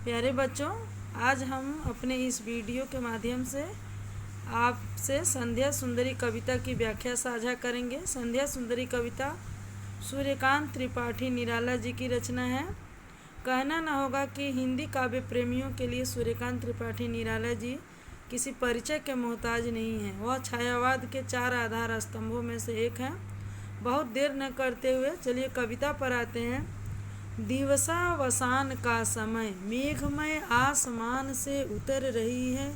प्यारे बच्चों, आज हम अपने इस वीडियो के माध्यम से आपसे संध्या सुंदरी कविता की व्याख्या साझा करेंगे। संध्या सुंदरी कविता सूर्यकांत त्रिपाठी निराला जी की रचना है। कहना न होगा कि हिंदी काव्य प्रेमियों के लिए सूर्यकांत त्रिपाठी निराला जी किसी परिचय के मोहताज नहीं हैं। वह छायावाद के 4 आधार स्तंभों में से एक हैं। बहुत देर न करते हुए चलिए कविता पर आते हैं। दिवसावसान का समय मेघमय आसमान से उतर रही है,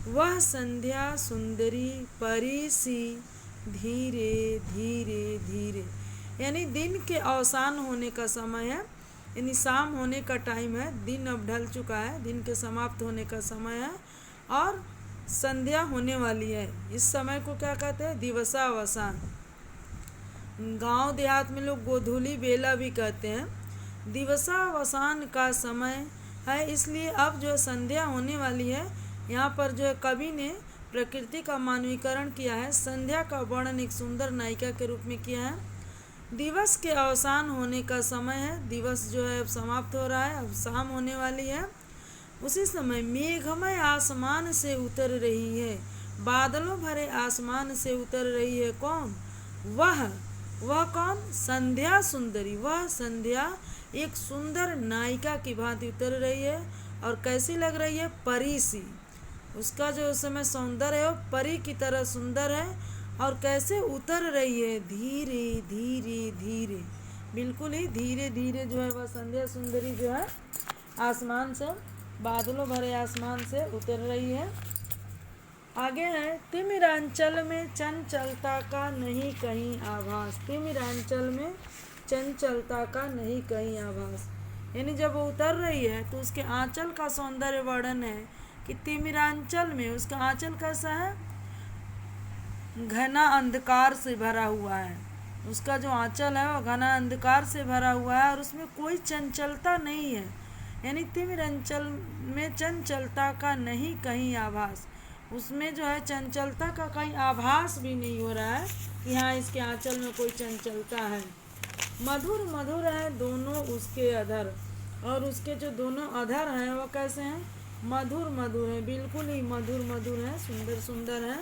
वह संध्या सुंदरी परी सी धीरे धीरे धीरे। यानी दिन के अवसान होने का समय है, यानी शाम होने का टाइम है। दिन अब ढल चुका है, दिन के समाप्त होने का समय है और संध्या होने वाली है। इस समय को क्या कहते हैं? दिवसावसान। गांव देहात में लोग गोधूली बेला भी कहते हैं। दिवसावसान का समय है, इसलिए अब जो है संध्या होने वाली है। यहाँ पर जो है कवि ने प्रकृति का मानवीकरण किया है। संध्या का वर्णन एक सुंदर नायिका के रूप में किया है। दिवस के अवसान होने का समय है, दिवस जो है अब समाप्त हो रहा है, अब शाम होने वाली है। उसी समय मेघमय आसमान से उतर रही है, बादलों भरे आसमान से उतर रही है। कौन? वह कौन? संध्या सुंदरी। वह संध्या एक सुंदर नायिका की भांति उतर रही है। और कैसी लग रही है? परी सी। उसका जो उस समय सौंदर्य है वो परी की तरह सुंदर है। और कैसे उतर रही है? धीरे धीरे धीरे, बिल्कुल ही धीरे धीरे जो है वह संध्या सुंदरी जो है आसमान से, बादलों भरे आसमान से उतर रही है। आगे है, तिमिरांचल में चंचलता का नहीं कहीं आभास। तिमिरांचल में चंचलता का नहीं कहीं आभास, यानी जब वो उतर रही है तो उसके आंचल का सौंदर्य वर्णन है कि तिमिरांचल में उसका आंचल कैसा है? घना अंधकार से भरा हुआ है। उसका जो आंचल है वो घना अंधकार से भरा हुआ है और उसमें कोई चंचलता नहीं है। यानी तिमिरांचल में चंचलता का नहीं कहीं आभास, उसमें जो है चंचलता का कहीं आभास भी नहीं हो रहा है कि हाँ इसके आंचल में कोई चंचलता है। मधुर मधुर है दोनों उसके अधर, और उसके जो दोनों अधर हैं वो कैसे हैं? मधुर मधुर है, बिल्कुल ही मधुर मधुर है, सुंदर सुंदर है।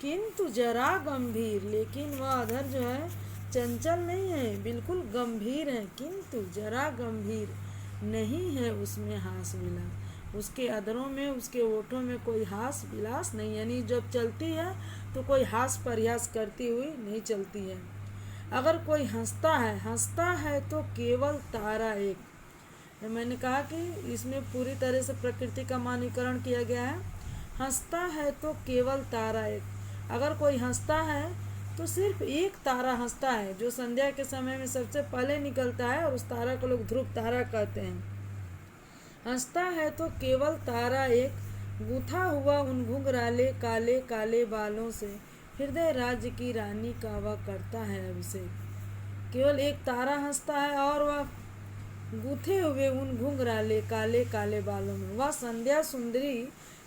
किंतु जरा गंभीर, लेकिन वह अधर जो है चंचल नहीं है, बिल्कुल गंभीर है। किंतु जरा गंभीर नहीं है उसमें हास विलास। उसके अधरों में, उसके ओठों में कोई हास विलास नहीं, यानी जब चलती है तो कोई हास परिहास करती हुई नहीं चलती है। अगर कोई हंसता है तो केवल तारा एक। मैंने कहा कि इसमें पूरी तरह से प्रकृति का मानकीकरण किया गया है। हंसता है तो केवल तारा एक। अगर कोई हंसता है तो सिर्फ एक तारा हंसता है, जो संध्या के समय में सबसे पहले निकलता है, और उस तारा को लोग ध्रुव तारा कहते हैं। हंसता है तो केवल तारा एक, गूथा हुआ उन घुंघराले काले काले बालों से, हृदय राज्य की रानी का वह करता है अभिषेक। केवल एक तारा हंसता है और वह गूथे हुए उन घुंघराले काले काले बालों में, वह संध्या सुंदरी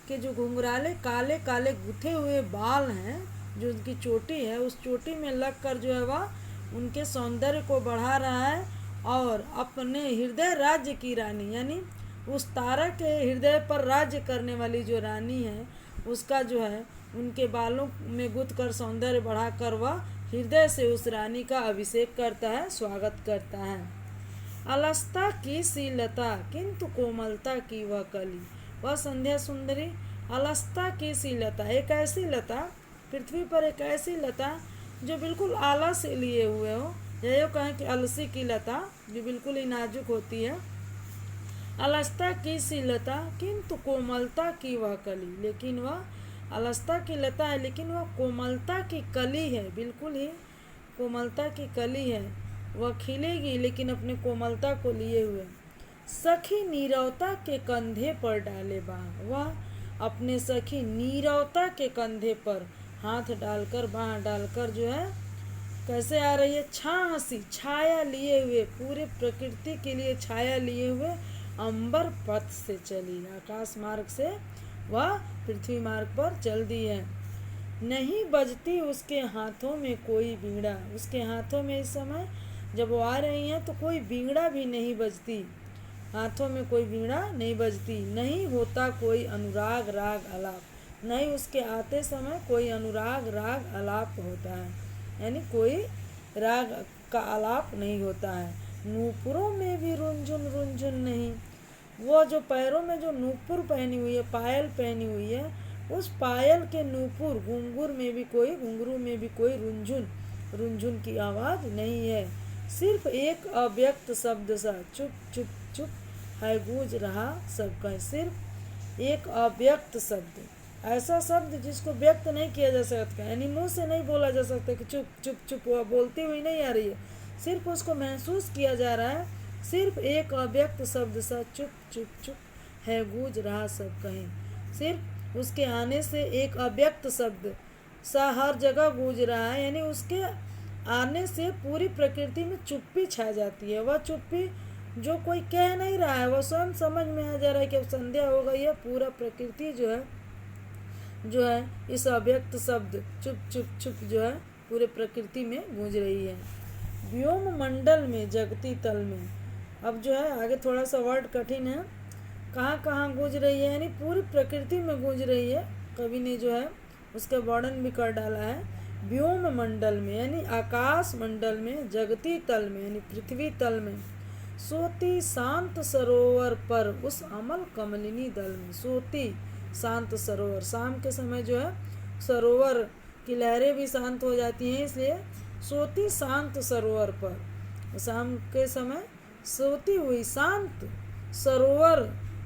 के जो घुंघराले काले काले गूथे हुए बाल हैं, जो उनकी चोटी है, उस चोटी में लगकर जो है वह उनके सौंदर्य को बढ़ा रहा है। और अपने हृदय राज्य की रानी, यानी उस तारा के हृदय पर राज्य करने वाली जो रानी है, उसका जो है उनके बालों में गुथ कर सौंदर्य बढ़ाकर वह हृदय से उस रानी का अभिषेक करता है, स्वागत करता है। अलसता की सी लता किंतु कोमलता की वह कली। वह संध्या सुंदरी अलसता की सी लता, एक ऐसी लता, पृथ्वी पर एक ऐसी लता जो बिल्कुल आला से लिए हुए हो, या यूँ कहें कि अलसी की लता जो बिल्कुल ही नाजुक होती है। अलसता की सी लता किंतु कोमलता की वह कली, लेकिन वह अलसता की लता है लेकिन वह कोमलता की कली है, बिल्कुल ही कोमलता की कली है। वह खिलेगी लेकिन अपने कोमलता को लिए हुए। सखी नीरवता के कंधे पर डाले बाँह, वह अपने सखी नीरवता के कंधे पर हाथ डालकर, बाँह डालकर जो है कैसे आ रही है? छांसी, छाया लिए हुए, पूरे प्रकृति के लिए छाया लिए हुए अंबर पथ से चली, आकाश मार्ग से वह पृथ्वी मार्ग पर चल दी है। नहीं बजती उसके हाथों में कोई बीड़ा, उसके हाथों में इस समय जब वो आ रही हैं तो कोई बीड़ा भी नहीं बजती। हाथों में कोई वीणा नहीं बजती, नहीं होता कोई अनुराग राग आलाप, नहीं उसके आते समय कोई अनुराग राग आलाप होता है, यानी कोई राग का आलाप नहीं होता है। नूपुरों में भी रुंझुन रुंझुन नहीं, वो जो पैरों में जो नूपुर पहनी हुई है, पायल पहनी हुई है, उस पायल के नूपुर घुंघरू में भी कोई रुंझुन रुंझुन की आवाज़ नहीं है। सिर्फ एक अव्यक्त शब्द सा चुप चुप चुप है गूंज रहा सबका। सिर्फ एक अव्यक्त शब्द, ऐसा शब्द जिसको व्यक्त नहीं किया जा सकता, यानी मुंह से नहीं बोला जा सकता कि चुप चुप चुप, वह बोलती हुई नहीं आ रही है, सिर्फ उसको महसूस किया जा रहा है। सिर्फ एक अव्यक्त शब्द सा चुप चुप चुप है गूंज रहा सब कहीं। सिर्फ उसके आने से एक अव्यक्त शब्द सा हर जगह गूंज रहा है, यानी उसके आने से पूरी प्रकृति में चुप्पी छा जाती है। वह चुप्पी जो कोई कह नहीं रहा है, वह स्वयं समझ में आ जा रहा है कि अब संध्या हो गई है। पूरा प्रकृति जो है इस अव्यक्त शब्द चुप चुप चुप जो है पूरे प्रकृति में गूंज रही है। व्योम मंडल में जगती तल में, अब जो है आगे थोड़ा सा वर्ड कठिन है, कहाँ गूंज रही है, यानी पूरी प्रकृति में गूंज रही है। कवि ने जो है उसका वर्णन भी कर डाला है। व्योम मंडल में यानी आकाश मंडल में, जगती तल में यानी पृथ्वी तल में, सोती शांत सरोवर पर उस अमल कमलिनी दल में। सोती शांत सरोवर, शाम के समय जो है सरोवर की लहरें भी शांत हो जाती हैं, इसलिए सोती शांत सरोवर पर, शाम के समय सोती हुई शांत सरोवर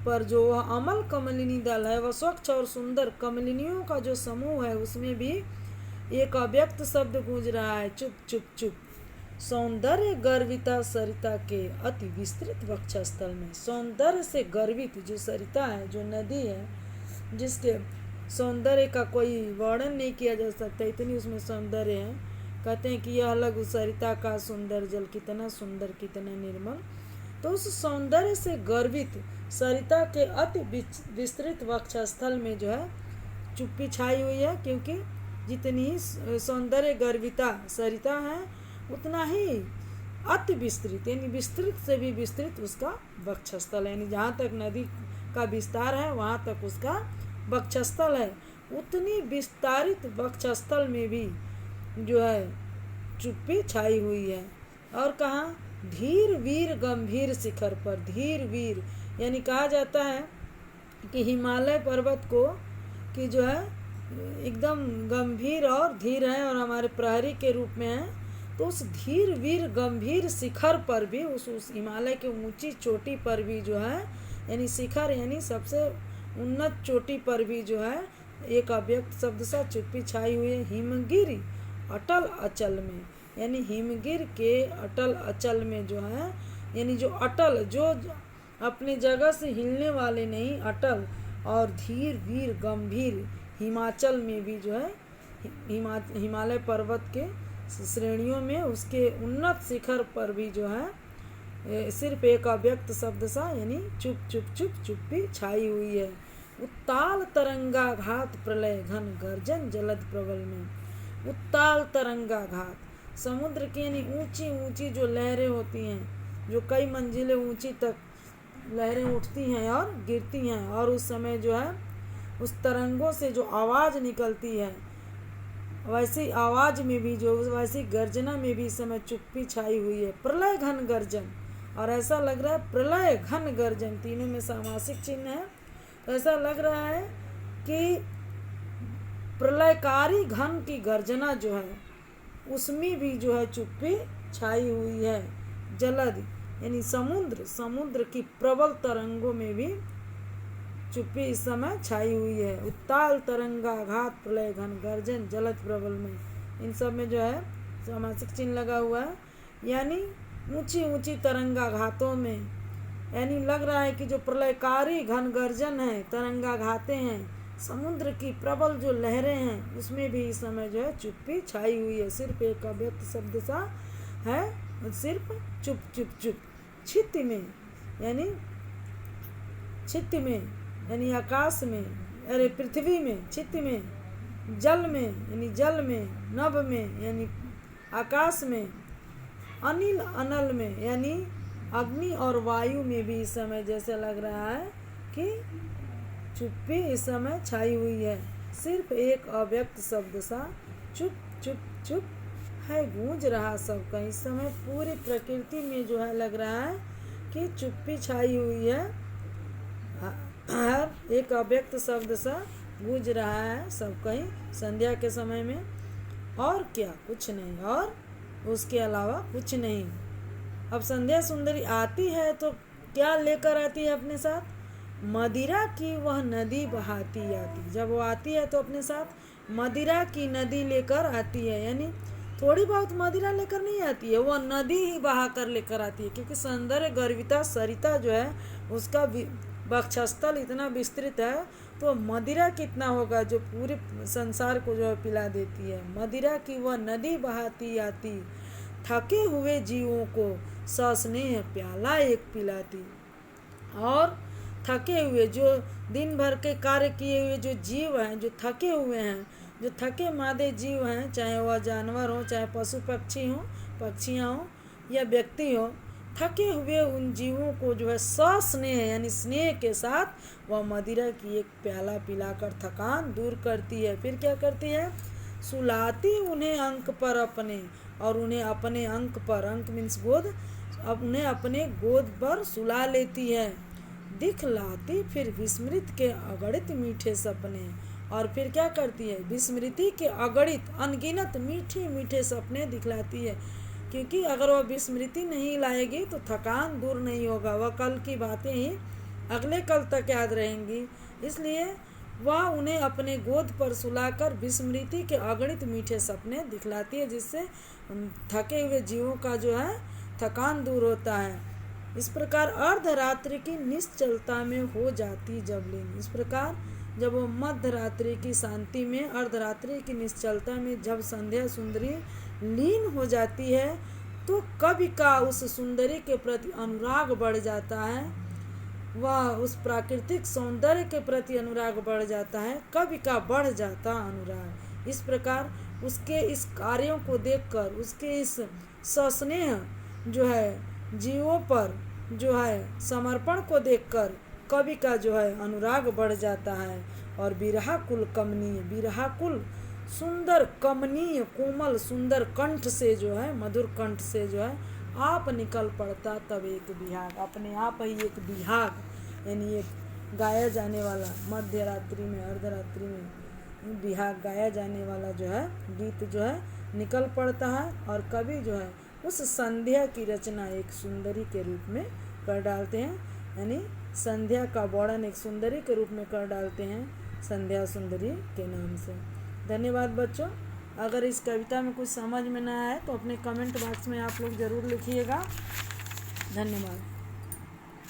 पर जो वह अमल कमलिनी दल है, वह स्वच्छ और सुंदर कमलिनियों का जो समूह है, उसमें भी एक अव्यक्त शब्द गूंज रहा है, चुप चुप चुप। सौंदर्य गर्विता सरिता के अति विस्तृत वक्षस्थल में, सौंदर्य से गर्वित जो सरिता है, जो नदी है, जिसके सौंदर्य का कोई वर्णन नहीं किया जा सकता, इतनी उसमें सौंदर्य है। कहते हैं कि यह अलग सरिता का सुंदर जल, कितना सुंदर कितना निर्मल। तो उस सौंदर्य से गर्वित सरिता के अति विस्तृत वक्षस्थल में जो है चुप्पी छाई हुई है, क्योंकि जितनी ही सौंदर्य गर्विता सरिता है, उतना ही अति विस्तृत यानी विस्तृत से भी विस्तृत उसका वक्षस्थल है, यानी जहाँ तक नदी का विस्तार है वहाँ तक उसका वक्षस्थल है। उतनी विस्तारित वक्षस्थल में भी जो है चुप्पी छाई हुई है। और कहाँ, धीर वीर गंभीर शिखर पर, धीर वीर यानी कहा जाता है कि हिमालय पर्वत को कि जो है एकदम गंभीर और धीर है और हमारे प्रहरी के रूप में है। तो उस धीर वीर गंभीर शिखर पर भी, उस हिमालय के ऊंची चोटी पर भी जो है, यानी शिखर यानी सबसे उन्नत चोटी पर भी जो है एक अव्यक्त शब्द सा चुप्पी छाई हुई है। हिमगिरी अटल अचल में, यानी हिमगिर के अटल अचल में जो है, यानी जो अटल, जो अपने जगह से हिलने वाले नहीं, अटल और धीर वीर गंभीर हिमाचल में भी जो है, हिमालय पर्वत के श्रेणियों में उसके उन्नत शिखर पर भी जो है सिर्फ एक अव्यक्त शब्द सा यानी चुप चुप चुप चुप्पी छाई हुई है। उत्ताल तरंगाघात प्रलय घन गर्जन जलद प्रबल में, उत्ताल तरंगाघात समुद्र की यानी ऊंची ऊंची जो लहरें होती हैं, जो कई मंजिलें ऊंची तक लहरें उठती हैं और गिरती हैं, और उस समय जो है उस तरंगों से जो आवाज़ निकलती है, वैसी आवाज़ में भी जो वैसी गर्जना में भी इस समय चुप्पी छाई हुई है। प्रलय घन गर्जन, और ऐसा लग रहा है प्रलय घन गर्जन, तीनों में सामासिक चिन्ह है, तो ऐसा लग रहा है कि प्रलयकारी घन की गर्जना जो है उसमें भी जो है चुप्पी छाई हुई है। जलद यानी समुद्र की प्रबल तरंगों में भी चुप्पी इस समय छाई हुई है। उत्ताल तरंगाघात प्रलय घन गर्जन जलद प्रबल में, इन सब में जो है सामासिक चिन्ह लगा हुआ है, यानी ऊंची ऊंची तरंगाघातों में, यानी लग रहा है कि जो प्रलयकारी घन गर्जन है, तरंगाघाते हैं, समुद्र की प्रबल जो लहरें हैं, उसमें भी इस समय जो है चुप्पी छाई हुई है। सिर्फ एक अव्यक्त शब्द सा है, सिर्फ चुप चुप चुप। छित्ति में यानी छित्ति में यानी आकाश में, अरे पृथ्वी में, छित्ति में जल में यानी जल में, नभ में यानी आकाश में, अनिल अनल में यानी अग्नि और वायु में भी इस समय जैसे लग रहा है कि चुप्पी इस समय छाई हुई है। सिर्फ एक अव्यक्त शब्द सा चुप चुप चुप है गूंज रहा सबका। इस समय पूरी प्रकृति में जो है लग रहा है कि चुप्पी छाई हुई है। हर एक अव्यक्त शब्द सा गूंज रहा है सब कहीं संध्या के समय में। और क्या, कुछ नहीं, और उसके अलावा कुछ नहीं। अब संध्या सुंदरी आती है तो क्या लेकर आती है अपने साथ? मदिरा की वह नदी बहाती आती। जब वो आती है तो अपने साथ मदिरा की नदी लेकर आती है, यानी थोड़ी बहुत मदिरा लेकर नहीं आती है, वह नदी ही बहा कर लेकर आती है। क्योंकि सौंदर्य गर्विता सरिता जो है उसका वक्षस्थल इतना विस्तृत है, तो मदिरा कितना होगा जो पूरे संसार को जो है पिला देती है। मदिरा की वह नदी बहाती आती, थके हुए जीवों को सस्नेह प्याला एक पिलाती। और थके हुए जो दिन भर के कार्य किए हुए जो जीव हैं, जो थके हुए हैं, जो थके मादे जीव हैं, चाहे वह जानवर हो, चाहे पशु पक्षी हो, पक्षियाँ हो या व्यक्ति हो, थके हुए उन जीवों को जो है सस्नेह यानी स्नेह के साथ वह मदिरा की एक प्याला पिलाकर थकान दूर करती है। फिर क्या करती है? सुलाती उन्हें अंक पर अपने, और उन्हें अपने अंक पर, अंक मीन्स गोद, उन्हें अपने गोद पर सुला लेती है। दिखलाती फिर विस्मृत के अगणित मीठे सपने। और फिर क्या करती है? विस्मृति के अगणित अनगिनत मीठे मीठे सपने दिखलाती है। क्योंकि अगर वह विस्मृति नहीं लाएगी तो थकान दूर नहीं होगा, वह कल की बातें ही अगले कल तक याद रहेंगी। इसलिए वह उन्हें अपने गोद पर सुलाकर विस्मृति के अगणित मीठे सपने दिखलाती है, जिससे थके हुए जीवों का जो है थकान दूर होता है। इस प्रकार अर्धरात्रि की निश्चलता में हो जाती जब लीन। इस प्रकार जब वो मध्य रात्रि की शांति में, अर्धरात्रि की निश्चलता में जब संध्या सुंदरी लीन हो जाती है, तो कवि का उस सुंदरी के प्रति अनुराग बढ़ जाता है। वह उस प्राकृतिक सौंदर्य के प्रति अनुराग बढ़ जाता है, कवि का बढ़ जाता अनुराग। इस प्रकार उसके इस कार्यों को देखकर, उसके इस सस्नेह जो है जीवों पर जो है समर्पण को देखकर कवि का जो है अनुराग बढ़ जाता है। और विरहाकुल कमनीय, विरहाकुल सुंदर कमनीय कोमल सुंदर कंठ से जो है, मधुर कंठ से जो है आप निकल पड़ता तब एक बिहाग, अपने आप ही एक बिहाग यानी एक गाया जाने वाला, मध्य रात्रि में अर्धरात्रि में बिहाग गाया जाने वाला जो है गीत जो है निकल पड़ता है। और कवि जो है उस संध्या की रचना एक सुंदरी के रूप में कर डालते हैं, यानी संध्या का वर्णन एक सुंदरी के रूप में कर डालते हैं संध्या सुंदरी के नाम से। धन्यवाद बच्चों। अगर इस कविता में कुछ समझ में ना आए तो अपने कमेंट बॉक्स में आप लोग ज़रूर लिखिएगा। धन्यवाद।